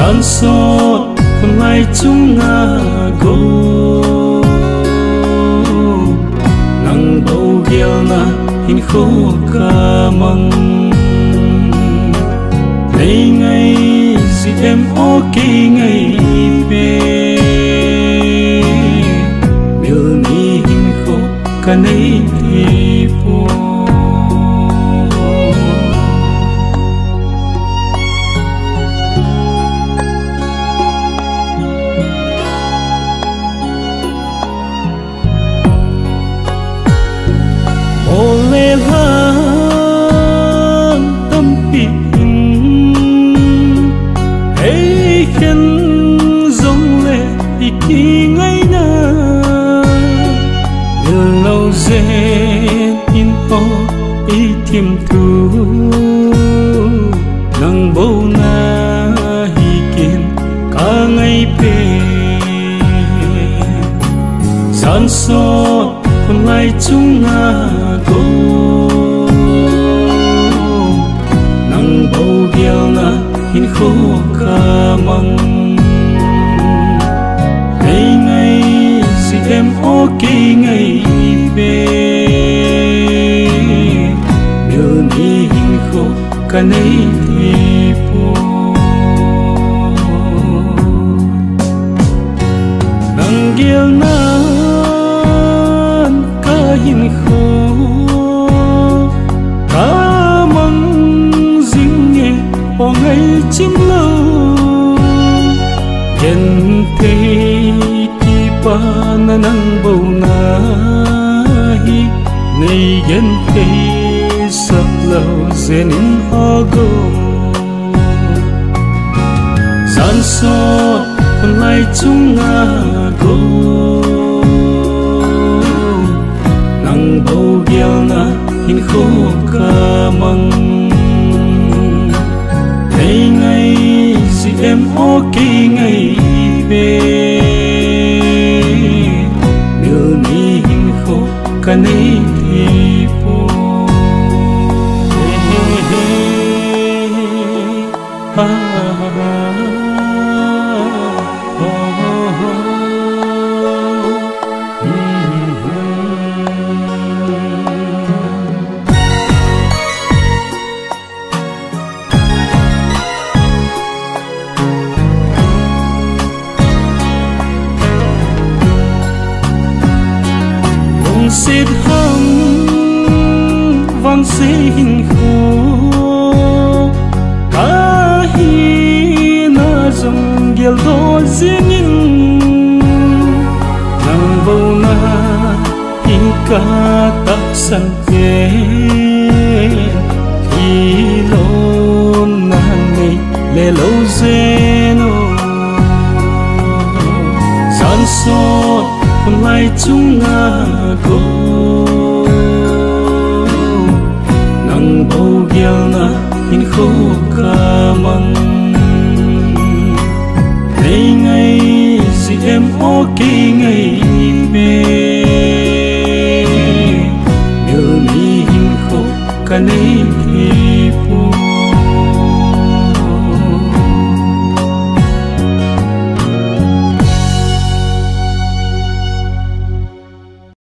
gian sót hôm nay chúng ngã go nang bầu ghel na hin khô ca măng ngày ngày gì em ok ngày về miêu ni hin khô ca nay thì po lê lan tâm pin hay khen giống lệ thì khi ngày na yêu lâu dễ in po ý tìm thu nang bầu na hi kiên cả ngày về gian sót hôm nay chúng ngã go nang bầu ghel na hin khô ca măng ngày ngày gì em ok ngày về miêu ni hin khô ca nay thì po nang ghel na hin khô ca măng dính nghe o ngày chim lâu nhân thế kỳ pa na nang bầu na hi ngày nhân thế sắp lâu dên in ho go gian sót hôm nay chúng ngã go nang bầu ghel na hin khô ca măng ngày ngày gì em ok ngày về miêu ni hin khô ca nay thì po xịt hăng vang xin khô cả hi na dòng ghel đôi riêng in nang bầu na hi ca tắc san về khi lôn na này lê lâu zeno gian sót hôm nay chúng ngã go nang bầu ghel na hin khô ca măng ngày ngày gì em ok ngày về